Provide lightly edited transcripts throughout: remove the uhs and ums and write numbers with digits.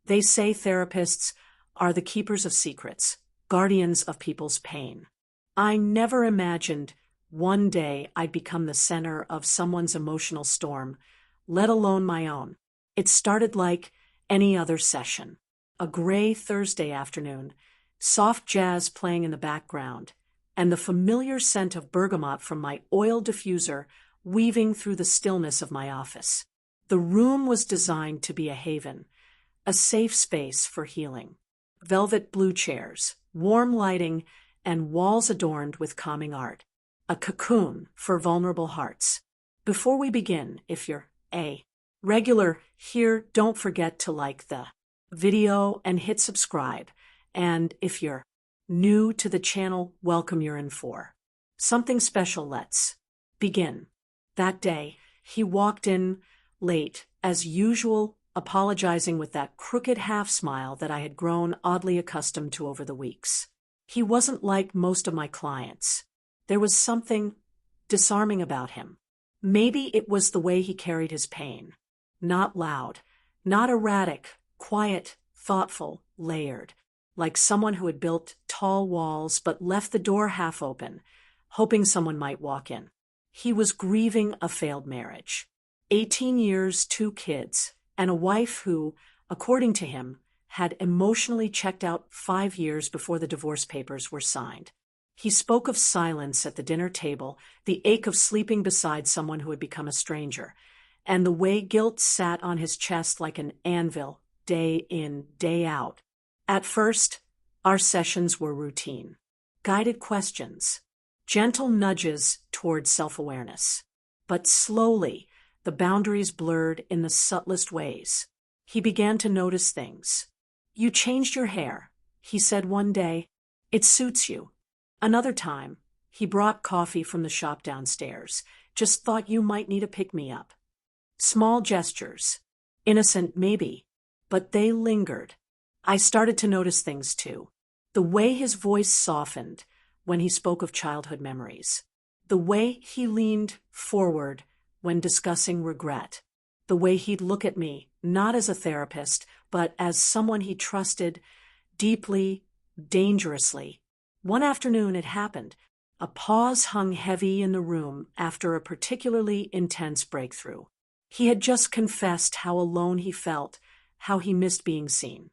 They say therapists are the keepers of secrets, guardians of people's pain. I never imagined one day I'd become the center of someone's emotional storm, let alone my own. It started like any other session. A gray Thursday afternoon, soft jazz playing in the background, and the familiar scent of bergamot from my oil diffuser weaving through the stillness of my office. The room was designed to be a haven, a safe space for healing. Velvet blue chairs, warm lighting, and walls adorned with calming art. A cocoon for vulnerable hearts. Before we begin, if you're a regular here, don't forget to like the video and hit subscribe. And if you're new to the channel, welcome, you're in for something special. Let's begin. That day, he walked in late, as usual, apologizing with that crooked half-smile that I had grown oddly accustomed to over the weeks. He wasn't like most of my clients. There was something disarming about him. Maybe it was the way he carried his pain. Not loud, not erratic, quiet, thoughtful, layered, like someone who had built tall walls but left the door half open, hoping someone might walk in. He was grieving a failed marriage. 18 years, 2 kids, and a wife who, according to him, had emotionally checked out 5 years before the divorce papers were signed. He spoke of silence at the dinner table, the ache of sleeping beside someone who had become a stranger, and the way guilt sat on his chest like an anvil, day in, day out. At first, our sessions were routine. Guided questions, gentle nudges toward self-awareness. But slowly, the boundaries blurred in the subtlest ways. He began to notice things. "You changed your hair," he said one day. "It suits you." Another time, he brought coffee from the shop downstairs. "Just thought you might need a pick-me-up." Small gestures. Innocent, maybe, but they lingered. I started to notice things too. The way his voice softened when he spoke of childhood memories. The way he leaned forward when discussing regret. The way he'd look at me, not as a therapist, but as someone he trusted deeply, dangerously. One afternoon it happened. A pause hung heavy in the room after a particularly intense breakthrough. He had just confessed how alone he felt, how he missed being seen.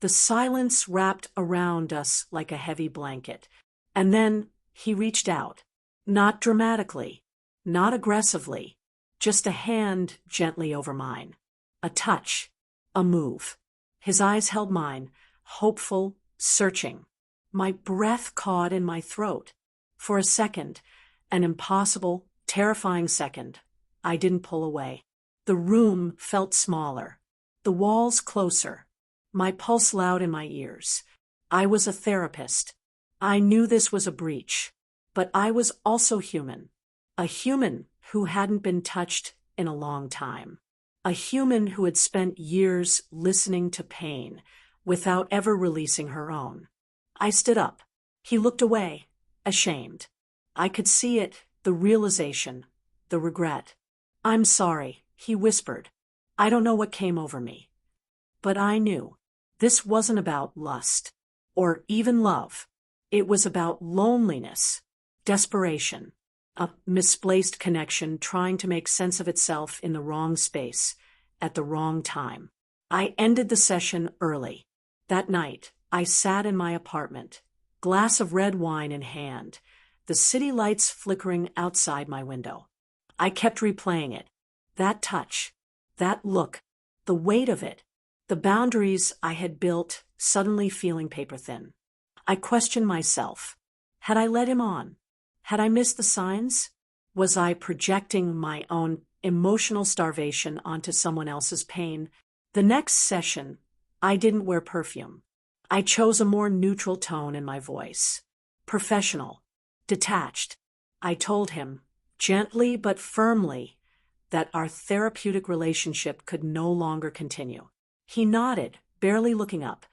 The silence wrapped around us like a heavy blanket. And then he reached out. Not dramatically, not aggressively, just a hand gently over mine. A touch, a move. His eyes held mine, hopeful, searching. My breath caught in my throat. For a second, an impossible, terrifying second, I didn't pull away. The room felt smaller, the walls closer, my pulse loud in my ears. I was a therapist. I knew this was a breach, but I was also human. A human who hadn't been touched in a long time. A human who had spent years listening to pain without ever releasing her own. I stood up. He looked away, ashamed. I could see it, the realization, the regret. "I'm sorry," he whispered. "I don't know what came over me." But I knew. This wasn't about lust, or even love. It was about loneliness, desperation, a misplaced connection trying to make sense of itself in the wrong space, at the wrong time. I ended the session early. That night, I sat in my apartment, glass of red wine in hand, the city lights flickering outside my window. I kept replaying it. That touch, that look, the weight of it, the boundaries I had built suddenly feeling paper thin. I questioned myself. Had I led him on? Had I missed the signs? Was I projecting my own emotional starvation onto someone else's pain? The next session, I didn't wear perfume. I chose a more neutral tone in my voice. Professional, detached. I told him, gently but firmly, that our therapeutic relationship could no longer continue. He nodded, barely looking up.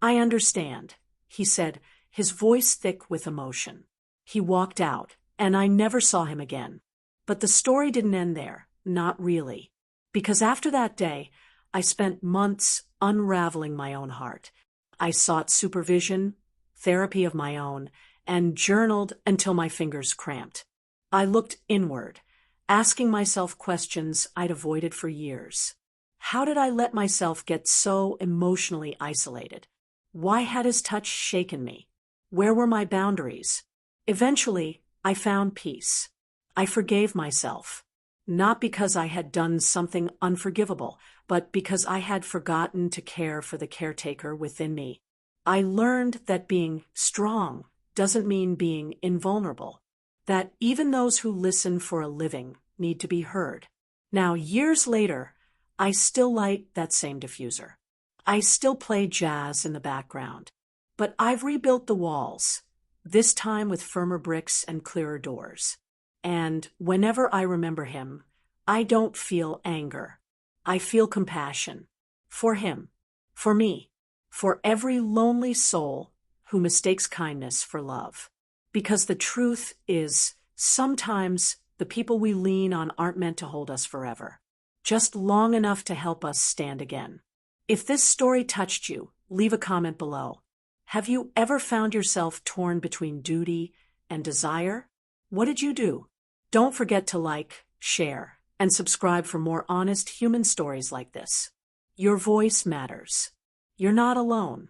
"I understand," he said, his voice thick with emotion. He walked out, and I never saw him again. But the story didn't end there, not really. Because after that day, I spent months unraveling my own heart. I sought supervision, therapy of my own, and journaled until my fingers cramped. I looked inward, asking myself questions I'd avoided for years. How did I let myself get so emotionally isolated? Why had his touch shaken me? Where were my boundaries? Eventually, I found peace. I forgave myself, not because I had done something unforgivable, but because I had forgotten to care for the caretaker within me. I learned that being strong doesn't mean being invulnerable, that even those who listen for a living need to be heard. Now, years later, I still light that same diffuser. I still play jazz in the background, but I've rebuilt the walls, this time with firmer bricks and clearer doors. And whenever I remember him, I don't feel anger. I feel compassion. For him, for me, for every lonely soul who mistakes kindness for love. Because the truth is, sometimes the people we lean on aren't meant to hold us forever, just long enough to help us stand again. If this story touched you, leave a comment below. Have you ever found yourself torn between duty and desire? What did you do? Don't forget to like, share, and subscribe for more honest human stories like this. Your voice matters. You're not alone.